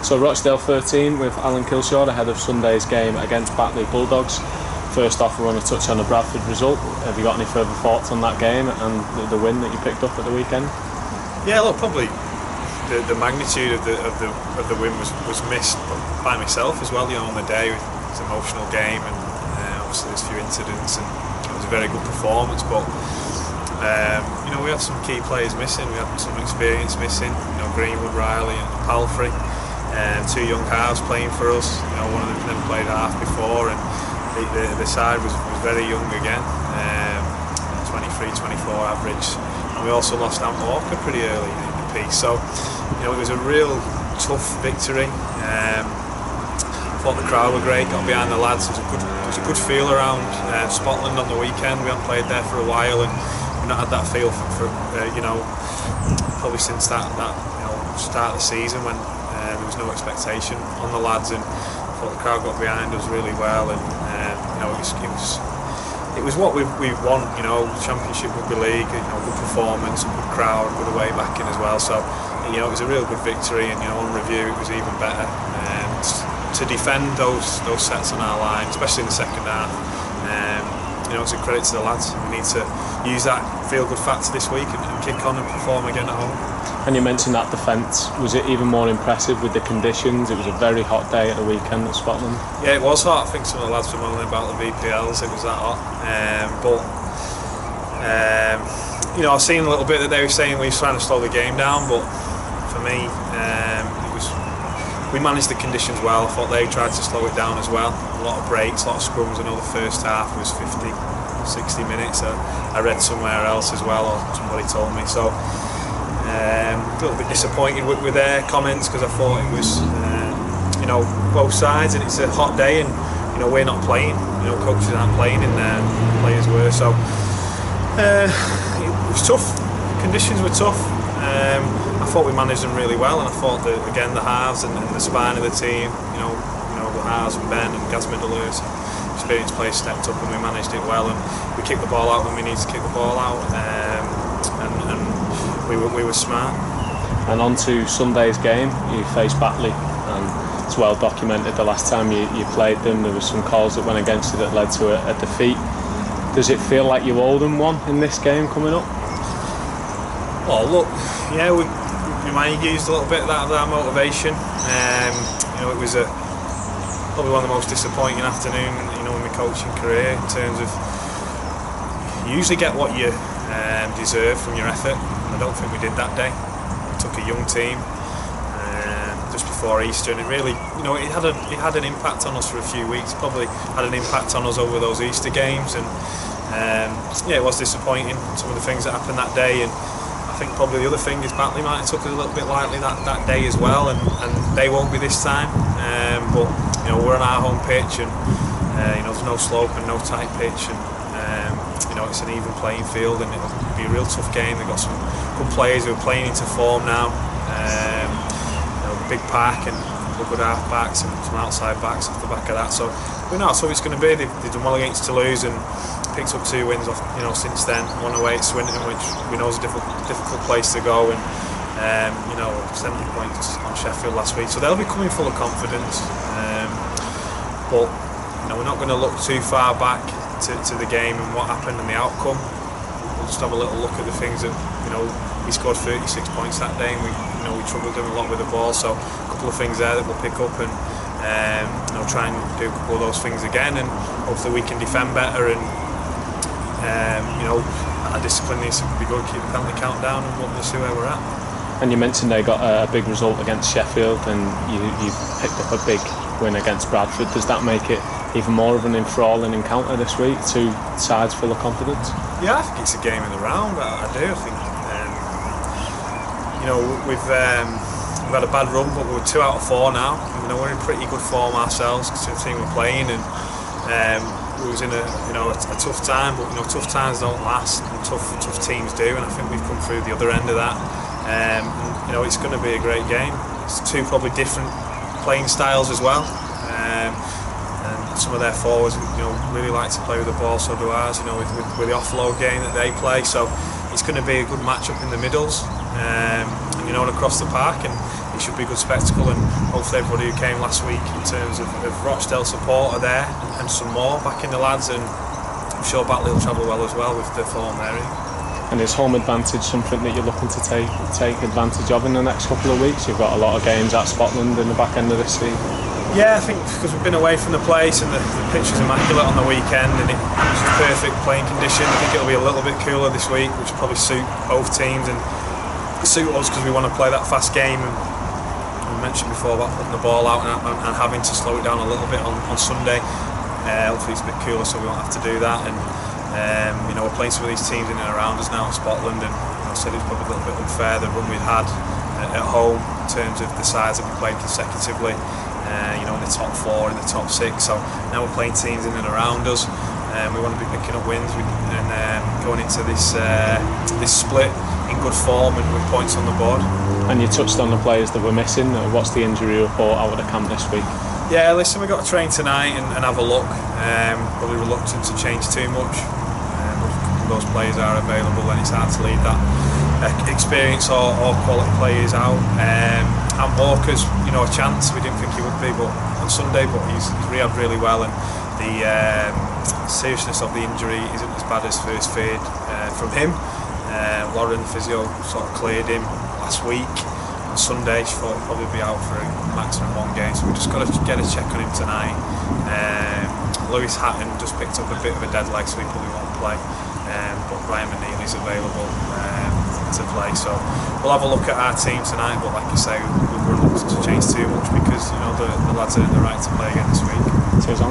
So Rochdale 13 with Alan Kilshaw ahead of Sunday's game against Batley Bulldogs. First off, we want to touch on the Bradford result. Have you got any further thoughts on that game and the win that you picked up at the weekend? Yeah, look, probably the magnitude of the win was missed by myself as well. You know, on the day, it was an emotional game, and obviously there's a few incidents, and it was a very good performance. But you know, we had some key players missing. We had some experience missing. You know, Greenwood, Riley, and Palfrey, and two young halves playing for us. You know, one of them never played half before, and the side was very young again. 23, 24 average, and we also lost Ant Walker pretty early in the piece. So, you know, it was a real tough victory. Thought the crowd were great. Got behind the lads. There was a good feel around Scotland on the weekend. We hadn't played there for a while, and we've not had that feel for you know, probably since that you know, start of the season when there was no expectation on the lads, and I thought the crowd got behind us really well, and you know, it was what we want, you know, Championship Rugby League, you know, good performance, a good crowd, good away backing as well. So, you know, it was a real good victory, and you know, on review it was even better. To defend those sets on our line, especially in the second half, you know, it's a credit to the lads. We need to use that feel-good factor this week and kick on and perform again at home. And you mentioned that defence. Was it even more impressive with the conditions? It was a very hot day at the weekend at Scotland. Yeah, it was hot. I think some of the lads were moaning about the VPLs. It was that hot. But you know, I've seen a little bit that they were saying we were trying to slow the game down. But for me, we managed the conditions well. I thought they tried to slow it down as well. A lot of breaks, a lot of scrums. I know the first half was 50, 60 minutes. I read somewhere else as well, or somebody told me. So a little bit disappointed with their comments, because I thought it was, you know, both sides, and it's a hot day, and you know, we're not playing. You know, coaches aren't playing, and players were. So it was tough. Conditions were tough. I thought we managed them really well, and I thought that again the halves and the spine of the team, you know the halves and Ben and Gaz Middlehurst, experienced players stepped up, and we managed it well, and we kicked the ball out when we needed to kick the ball out, and we were smart. And on to Sunday's game, you faced Batley, and it's well documented the last time you played them there was some calls that went against you that led to a defeat. Does it feel like you owe them one in this game coming up? Oh look, yeah, we might have used a little bit of that motivation. You know, it was probably one of the most disappointing afternoon, you know, in my coaching career, in terms of you usually get what you deserve from your effort. I don't think we did that day. We took a young team just before Easter, and it really, you know, it had an impact on us for a few weeks. Probably had an impact on us over those Easter games, and yeah, it was disappointing, some of the things that happened that day. And I think probably the other thing is Batley might have took it a little bit lightly that day as well, and they won't be this time. But you know, we're on our home pitch, and you know, there's no slope and no tight pitch, and you know, it's an even playing field, and it'll be a real tough game. They've got some good players who are playing into form now. You know, big pack and good half backs and some outside backs off the back of that. So we know that's what it's going to be. They've done well against Toulouse and picked up 2 wins off, you know, since then. One away at Swinton, which we know is a difficult place to go, and you know, 70 points on Sheffield last week. So they'll be coming full of confidence. But you know, we're not going to look too far back to the game and what happened and the outcome. We'll just have a little look at the things that, you know, we scored 36 points that day, and we troubled them a lot with the ball. So a couple of things there that we'll pick up, and you know, try and do a couple of those things again, and hopefully we can defend better, and you know, our discipline needs to be good, keep the penalty count down, and we'll see where we're at. And you mentioned they got a big result against Sheffield, and you picked up a big win against Bradford. Does that make it even more of an enthralling encounter this week? Two sides full of confidence? Yeah, I think it's a game of the round. I do. I think you know, we've had a bad run, but we're 2 out of 4 now. You know, we're in pretty good form ourselves, considering the team we're playing, and we was in a tough time, but you know, tough times don't last, and tough teams do, and I think we've come through the other end of that. And, you know, it's going to be a great game. It's 2 probably different playing styles as well, and some of their forwards, you know, really like to play with the ball. So do ours, you know, with the offload game that they play. So it's going to be a good match up in the middles, and you know, and across the park, and it should be a good spectacle, and hopefully everybody who came last week in terms of Rochdale support are there, and some more backing the lads, and I'm sure Batley will travel well as well with the form there. And is home advantage something that you're looking to take advantage of in the next couple of weeks? You've got a lot of games at Scotland in the back end of this season. Yeah, I think because we've been away from the place and the pitch was immaculate on the weekend, and it was perfect playing condition. I think it'll be a little bit cooler this week, which will probably suit both teams and suit us because we want to play that fast game. And we mentioned before about putting the ball out and having to slow it down a little bit on Sunday. Hopefully it's a bit cooler, so we won't have to do that. And we're playing some of these teams in and around us now in Scotland, and I said it's probably a little bit unfair the run we've had at home in terms of the sides that we played consecutively. In the top 4, in the top 6. So now we're playing teams in and around us. We want to be picking up wins and going into this split in good form and with points on the board. And you touched on the players that were missing. What's the injury report out of the camp this week? Yeah, listen, we've got to train tonight and have a look. Probably reluctant to change too much. Those players are available, and it's hard to leave that experience or quality players out. And Walker's, a chance. We didn't think he would be, but on Sunday, but he's rehabbed really well, and the seriousness of the injury isn't as bad as first feared from him. Lauren, physio, sort of cleared him last week. On Sunday, she thought he'd probably be out for a maximum 1 game, so we've just got to get a check on him tonight. Lewis Hatton just picked up a bit of a dead leg, so he probably won't play. But Ryan McNeely's available to play, so we'll have a look at our team tonight. But like you say, we're reluctant to change too much because the lads are in the right to play again this week. Cheers on.